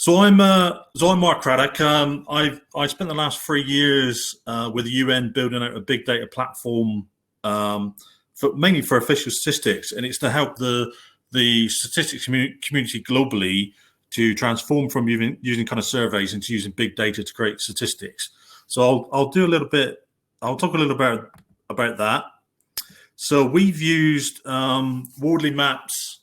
So I'm Mark Craddock. I spent the last 3 years with the UN building out a big data platform, mainly for official statistics, and it's to help the statistics community globally to transform from using kind of surveys into using big data to create statistics. So I'll talk a little bit about that. So we've used Wardley maps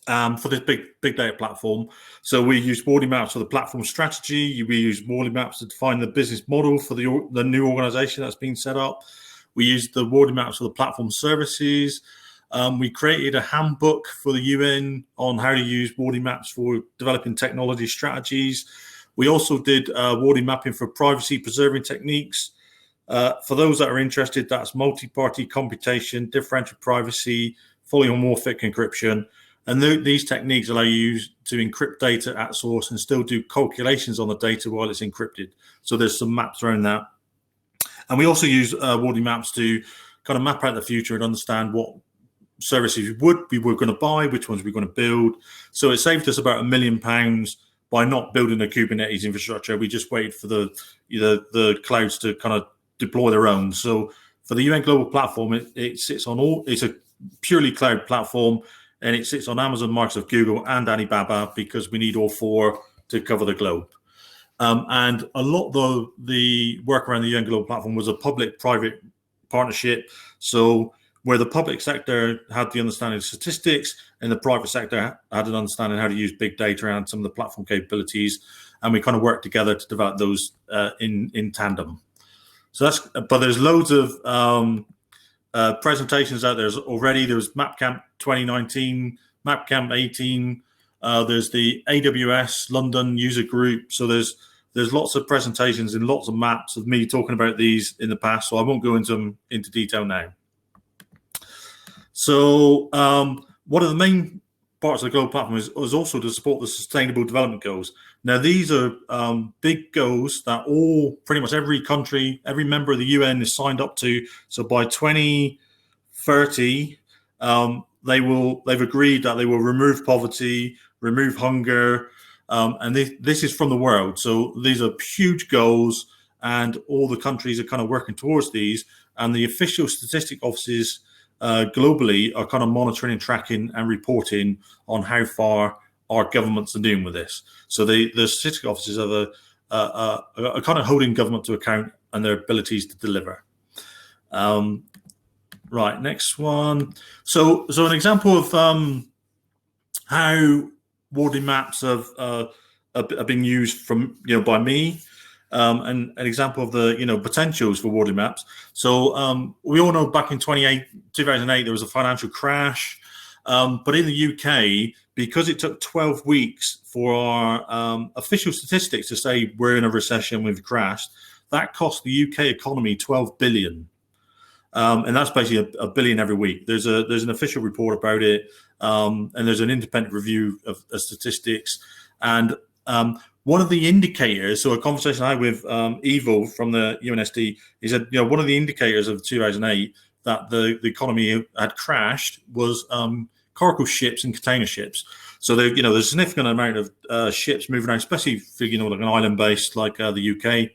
for this big data platform. So we use Wardley maps for the platform strategy. We use Wardley maps to define the business model for the new organization that's been set up. We use the Wardley maps for the platform services. We created a handbook for the UN on how to use Wardley maps for developing technology strategies. We also did Wardley mapping for privacy preserving techniques. For those that are interested, that's multi-party computation, differential privacy, fully homomorphic encryption. And these techniques allow you to encrypt data at source and still do calculations on the data while it's encrypted. So there's some maps around that. And we also use Wardley maps to kind of map out the future and understand what services we were going to buy, which ones we're going to build. So it saved us about £1 million by not building a Kubernetes infrastructure. We just waited for the clouds to kind of deploy their own. So for the UN Global Platform, it sits on it's a purely cloud platform. And it sits on Amazon, Microsoft, Google, and Alibaba because we need all four to cover the globe. And a lot of the work around the UN Global Platform was a public-private partnership. So where the public sector had the understanding of statistics and the private sector had an understanding how to use big data and some of the platform capabilities. And we kind of worked together to develop those in tandem. So but there's loads of presentations out there already. There was MapCamp 2019, MapCamp 18. There's the AWS London user group. So there's lots of presentations and lots of maps of me talking about these in the past. So I won't go into detail now. So one of the main parts of the global platform is also to support the Sustainable Development Goals. Now, these are big goals that pretty much every country, every member of the UN is signed up to. So by 2030, they've agreed that they will remove poverty, remove hunger, and this is from the world. So these are huge goals, and all the countries are kind of working towards these. And the official statistic offices globally are kind of monitoring and tracking and reporting on how far our governments are doing with this. So the statistic offices are kind of holding government to account and their abilities to deliver. Right, next one. So an example of how Wardley maps are being used by me, and an example of the potentials for Wardley maps. So we all know back in 2008 there was a financial crash, but in the UK, because it took 12 weeks for our official statistics to say we're in a recession, we've crashed, that cost the UK economy 12 billion. And that's basically a billion every week. There's an official report about it, and there's an independent review of statistics. And one of the indicators, so a conversation I had with Ivo from the UNSD, he said, one of the indicators of 2008 that the economy had crashed was cargo ships and container ships. So there's a significant amount of ships moving around, especially for like an island base like the UK.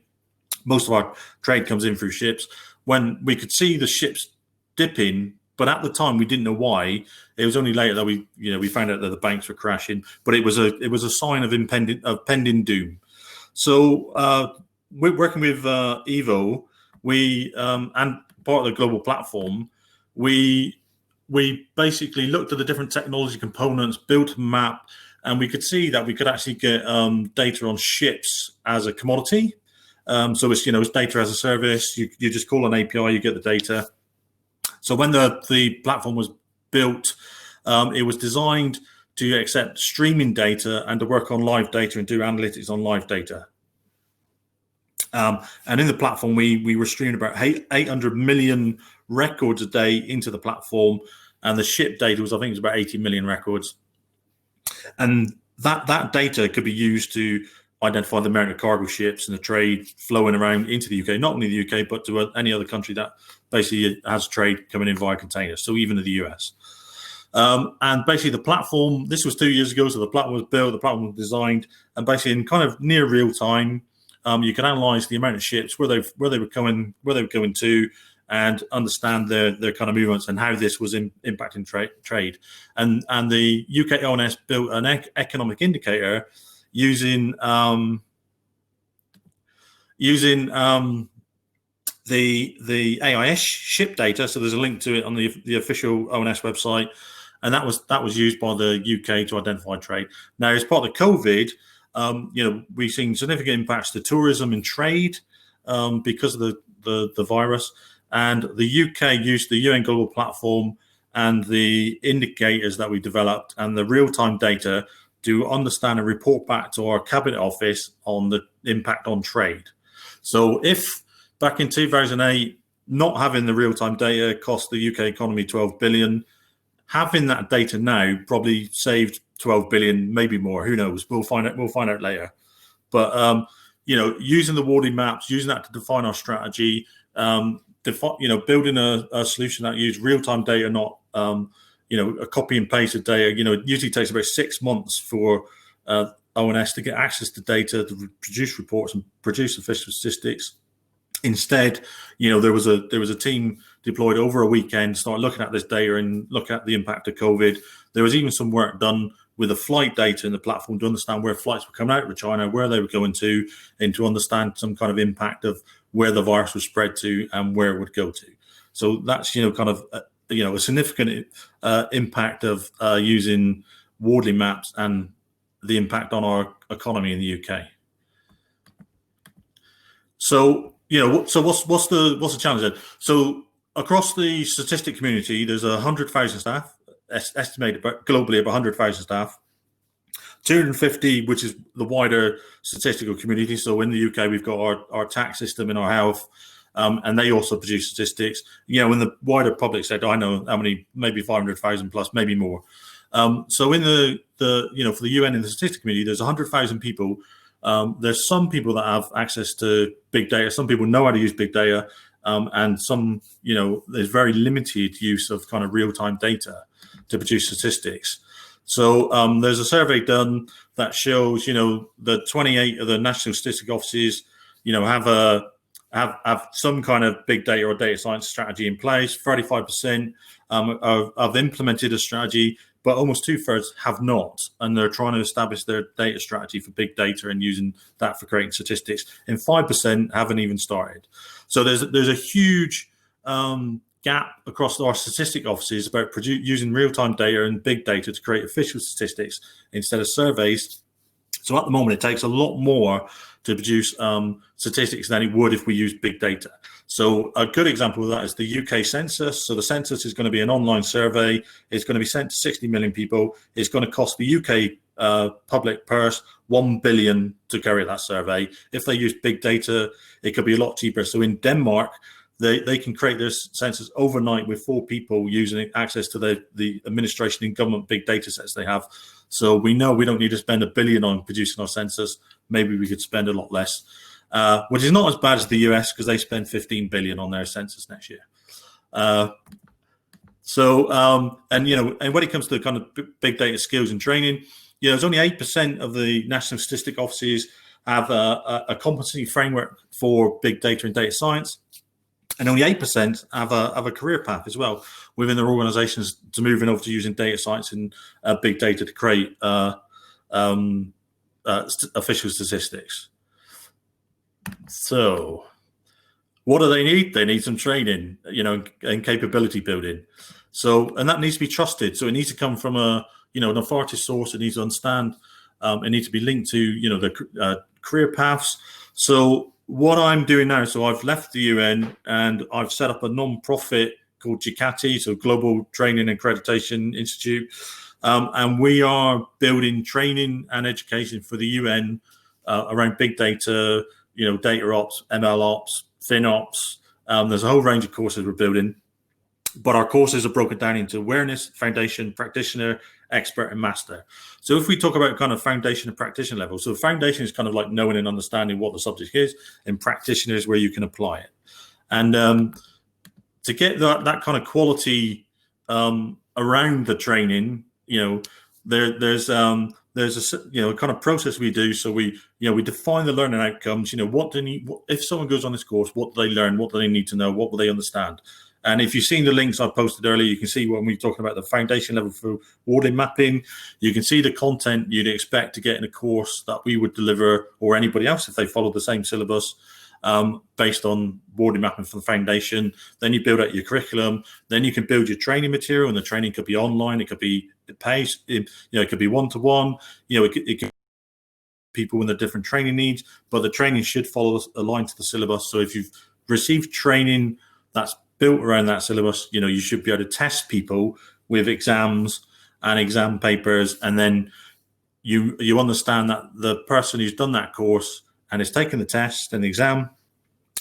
Most of our trade comes in through ships. When we could see the ships dipping, but at the time we didn't know why. It was only later that we found out that the banks were crashing. But it was a sign of pending doom. So we're working with Evo. And part of the global platform, we basically looked at the different technology components, built a map, and we could see that we could actually get data on ships as a commodity. So it's data as a service. You just call an API, you get the data. So when the platform was built, it was designed to accept streaming data and to work on live data and do analytics on live data. And in the platform, we were streaming about 800 million records a day into the platform, and the ship data was, I think, it was about 80 million records. And that data could be used to identify the amount of cargo ships and the trade flowing around into the UK, not only the UK, but to any other country that basically has trade coming in via containers, so even to the US. And basically the platform, this was 2 years ago, so the platform was built, the platform was designed, and basically in kind of near real time, you can analyze the amount of ships, where they were going to, and understand their kind of movements and how this was impacting trade. And the UK ONS built an economic indicator using the AIS ship data. So there's a link to it on the official ONS website, and that was used by the UK to identify trade. Now, as part of the COVID, we've seen significant impacts to tourism and trade because of the virus. And the UK used the UN Global Platform and the indicators that we developed and the real-time data to understand and report back to our Cabinet Office on the impact on trade. So if back in 2008, not having the real-time data cost the UK economy 12 billion, having that data now probably saved 12 billion, maybe more. Who knows? We'll find out later. But using the Wardley maps, using that to define our strategy, building a solution that uses real-time data, not a copy and paste of data. It usually takes about 6 months for ONS to get access to data, to produce reports and produce official statistics. Instead, there was a team deployed over a weekend, started looking at this data and look at the impact of COVID. There was even some work done with the flight data in the platform to understand where flights were coming out of China, where they were going to, and to understand some kind of impact of where the virus was spread to and where it would go to. So that's a significant impact of using Wardley maps and the impact on our economy in the UK. So what's the challenge then? So across the statistic community, there's 100,000 staff, estimated globally of 100,000 staff. 250, which is the wider statistical community. So in the UK, we've got our tax system and our health, and they also produce statistics. In the wider public sector, I know how many, maybe 500,000 plus, maybe more. So in the for the UN and the statistics community, there's 100,000 people. There's some people that have access to big data. Some people know how to use big data, and some, there's very limited use of kind of real-time data to produce statistics. So there's a survey done that shows, the 28 of the national statistic offices, have some kind of big data or data science strategy in place. 35% have implemented a strategy, but almost 2/3 have not, and they're trying to establish their data strategy for big data and using that for creating statistics. And 5% haven't even started. So there's a huge gap across our statistic offices about using real-time data and big data to create official statistics instead of surveys. So at the moment, it takes a lot more to produce statistics than it would if we used big data. So a good example of that is the UK census. So the census is going to be an online survey. It's going to be sent to 60 million people. It's going to cost the UK public purse 1 billion to carry that survey. If they use big data, it could be a lot cheaper. So in Denmark, they can create their census overnight with 4 people using access to the administration and government big data sets they have. So we know we don't need to spend 1 billion on producing our census. Maybe we could spend a lot less, which is not as bad as the US because they spend 15 billion on their census next year. And when it comes to kind of big data skills and training, there's only 8% of the national statistic offices have a competency framework for big data and data science. And only 8% have a career path as well within their organizations to moving over to using data science and big data to create official statistics. So what do they need? They need some training, and capability building. So, and that needs to be trusted. So it needs to come from an authoritative source. It needs to understand, it needs to be linked to, the career paths. So what I'm doing now, so I've left the UN and I've set up a non-profit called GCATI, so Global Training and Accreditation Institute, and we are building training and education for the UN around big data, data ops, ML ops, FinOps. There's a whole range of courses we're building, but our courses are broken down into awareness, foundation, practitioner, expert, and master. So if we talk about kind of foundation and practitioner level, so foundation is kind of like knowing and understanding what the subject is, and practitioner is where you can apply it. And to get that kind of quality around the training, there's a kind of process we do. So we define the learning outcomes. If someone goes on this course, what do they learn? What do they need to know? What will they understand? And if you've seen the links I posted earlier, you can see when we're talking about the foundation level for Wardley mapping, you can see the content you'd expect to get in a course that we would deliver, or anybody else if they follow the same syllabus, based on Wardley mapping for the foundation. Then you build out your curriculum. Then you can build your training material, and the training could be online. It could be paced. It could be one-to-one. It could people with the different training needs, but the training should follow aligned to the syllabus. So if you've received training that's built around that syllabus, you should be able to test people with exams and exam papers, and then you understand that the person who's done that course and has taken the test and the exam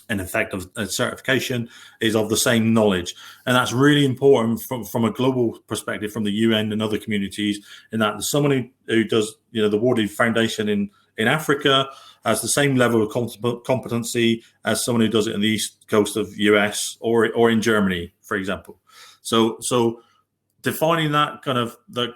and in fact of certification is of the same knowledge. And that's really important from a global perspective, from the UN and other communities, in that someone who does the Wardley Foundation in Africa has the same level of competency as someone who does it in the east coast of US or in Germany, for example. So defining that kind of the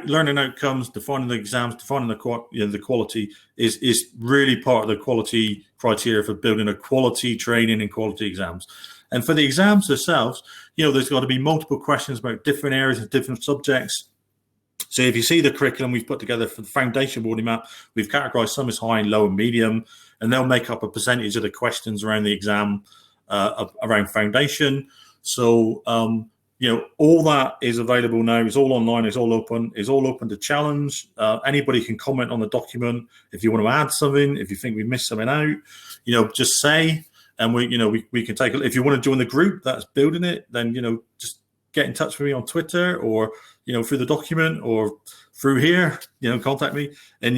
learning outcomes, defining the exams, defining the quality is really part of the quality criteria for building a quality training and quality exams. And for the exams themselves, there's got to be multiple questions about different areas and different subjects. So if you see the curriculum we've put together for the foundation Wardley map, we've categorized some as high, low, and medium, and they'll make up a percentage of the questions around the exam around foundation. So all that is available now. It's all online. It's all open. It's all open to challenge. Anybody can comment on the document. If you want to add something, if you think we missed something out, just say, and we can take it. If you want to join the group that's building it, then just get in touch with me on Twitter or through the document or through here. Contact me, and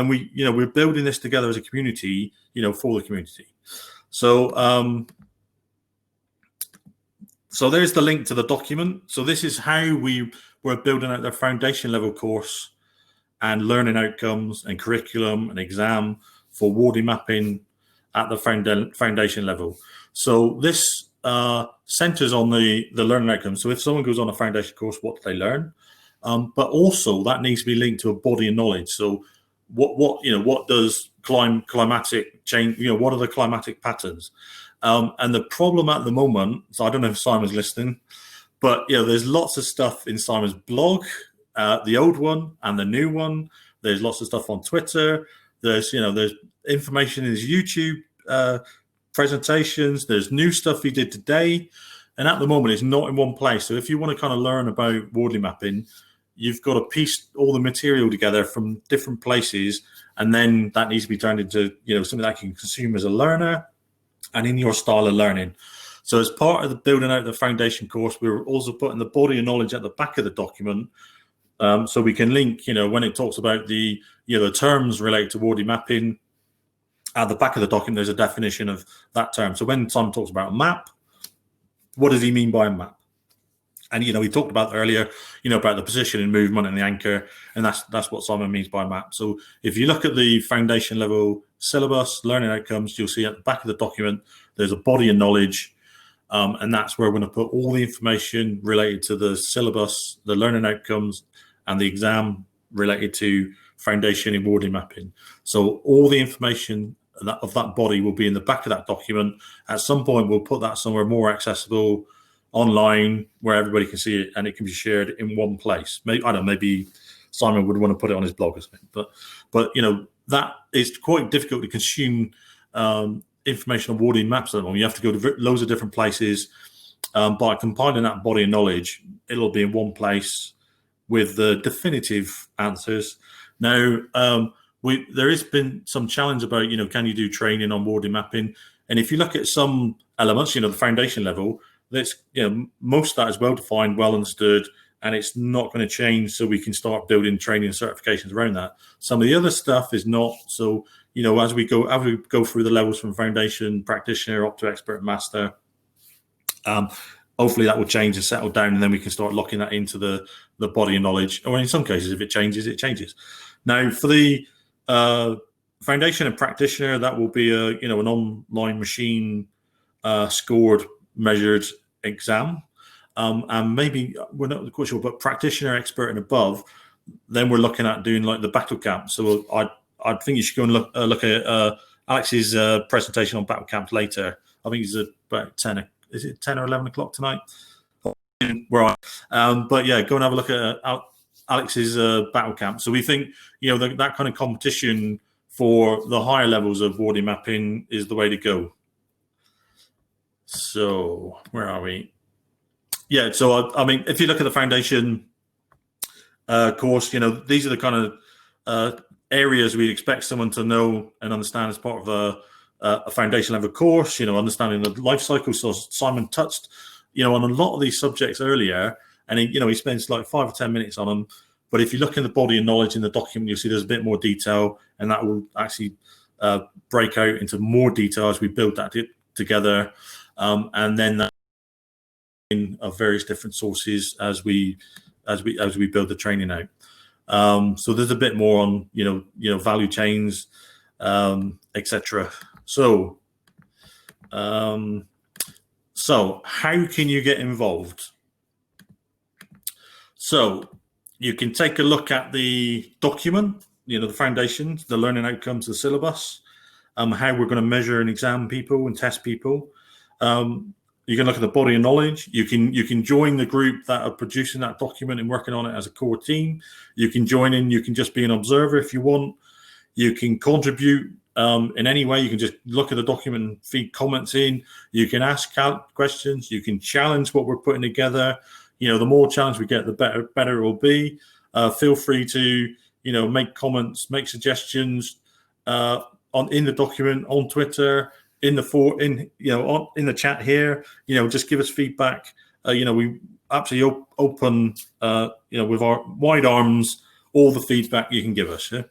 we're building this together as a community. For the community. So there's the link to the document. So this is how we're building out their foundation level course and learning outcomes and curriculum and exam for Wardley mapping at the foundation level. So this centers on the learning outcomes. So if someone goes on a foundation course, what do they learn? But also that needs to be linked to a body of knowledge. So what does climatic change? What are the climatic patterns? And the problem at the moment, so I don't know if Simon's listening, but there's lots of stuff in Simon's blog, the old one and the new one. There's lots of stuff on Twitter. There's information in his YouTube presentations. There's new stuff he did today, and at the moment it's not in one place. So if you want to kind of learn about Wardley mapping, you've got to piece all the material together from different places, and then that needs to be turned into something that you can consume as a learner and in your style of learning. So as part of the building out the foundation course, we're also putting the body of knowledge at the back of the document, so we can link, when it talks about the terms related to Wardley mapping, at the back of the document there's a definition of that term. So when Simon talks about a map, what does he mean by a map? And we talked about earlier, about the position and movement and the anchor, and that's what Simon means by a map. So if you look at the foundation level syllabus, learning outcomes, you'll see at the back of the document there's a body of knowledge, and that's where we're going to put all the information related to the syllabus, the learning outcomes, and the exam related to foundation in Wardley mapping. So all the information of that body will be in the back of that document. At some point, we'll put that somewhere more accessible online where everybody can see it, and it can be shared in one place. Maybe Simon would want to put it on his blog or something, but that is quite difficult to consume information on Wardley maps at the moment. You have to go to loads of different places. By compiling that body of knowledge, it'll be in one place with the definitive answers. Now, there has been some challenge about, can you do training on Wardley mapping? And if you look at some elements, the foundation level, that's most of that is well defined, well understood, and it's not going to change. So we can start building training and certifications around that. Some of the other stuff is not. So as we go through the levels from foundation, practitioner, up to expert, master, hopefully that will change and settle down, and then we can start locking that into the body of knowledge. Or in some cases, if it changes, it changes. Now for the foundation and practitioner, that will be an online machine scored, measured exam. and maybe we're not quite sure, but practitioner, expert, and above, then we're looking at doing like the BarCamp. So I think you should go and look at Alex's presentation on BarCamp later. I think it's about 10. Is it 10 or 11 o'clock tonight? Where but yeah, go and have a look at Alex's BarCamp. So we think, you know, that kind of competition for the higher levels of Wardley mapping is the way to go. So where are we? Yeah, so I mean, if you look at the foundation course, you know, these are the kind of areas we expect someone to know and understand as part of a foundation level course, you know, understanding the life cycle. So Simon touched, you know, on a lot of these subjects earlier, and he spends like 5 or 10 minutes on them. But if you look in the body of knowledge in the document, you'll see there's a bit more detail, and that will actually break out into more detail as we build that together. And then that of various different sources as we build the training out. So there's a bit more on, you know, value chains, etc. So how can you get involved? So you can take a look at the document, you know, the foundations, the learning outcomes, the syllabus, how we're going to measure and examine people and test people. You can look at the body of knowledge. You can join the group that are producing that document and working on it as a core team. You can join in. You can just be an observer if you want. You can contribute in any way. You can just look at the document and feed comments in. You can ask questions. You can challenge what we're putting together. You know, the more challenge we get, the better it will be. Feel free to, you know, make comments, make suggestions in the document, on Twitter, in the chat here. You know, just give us feedback. You know, we absolutely open, you know, with our wide arms, all the feedback you can give us. Yeah?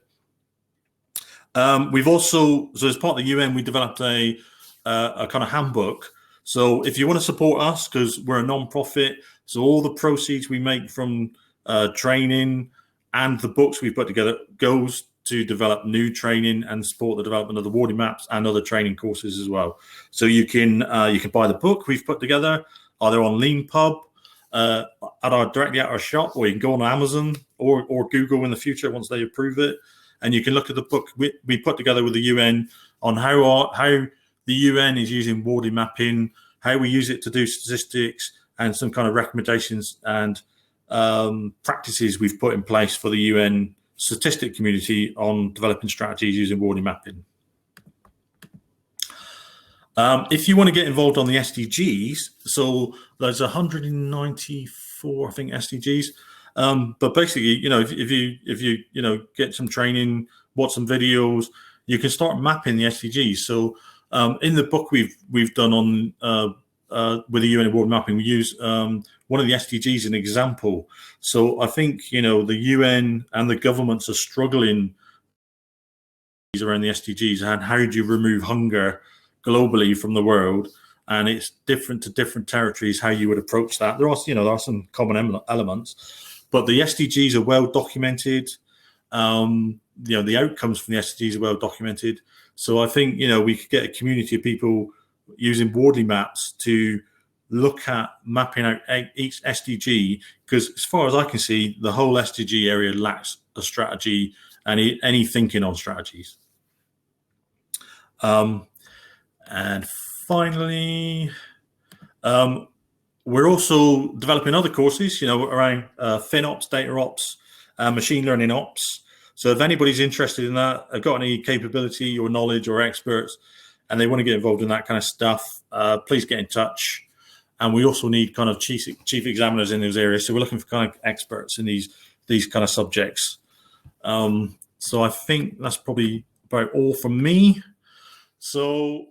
We've also, so as part of the UN, we developed a kind of handbook. So if you want to support us, because we're a non-profit, so all the proceeds we make from training and the books we've put together goes to develop new training and support the development of the Wardley maps and other training courses as well. So you can buy the book we've put together, either on LeanPub, directly at our shop, or you can go on Amazon or Google in the future once they approve it, and you can look at the book we put together with the UN on how the UN is using Wardley mapping, how we use it to do statistics, and some kind of recommendations and practices we've put in place for the UN statistic community on developing strategies using Wardley mapping. If you want to get involved on the SDGs, so there's 194, I think, SDGs. But basically, you know, if you you know, get some training, watch some videos, you can start mapping the SDGs. So in the book we've done on with the UN Wardley mapping, we use one of the SDGs as an example. So I think, you know, the UN and the governments are struggling around the SDGs and how do you remove hunger globally from the world, and it's different to different territories how you would approach that. There are some common elements, but the SDGs are well documented. You know, the outcomes from the SDGs are well documented. So I think, you know, we could get a community of people using Wardley maps to look at mapping out each SDG, because as far as I can see, the whole SDG area lacks a strategy and any thinking on strategies. And finally, we're also developing other courses, you know, around FinOps, Data Ops, Machine Learning Ops. So if anybody's interested in that, got any capability or knowledge or experts, and they want to get involved in that kind of stuff, please get in touch. And we also need kind of chief examiners in those areas. So we're looking for kind of experts in these kind of subjects. So I think that's probably about all from me. So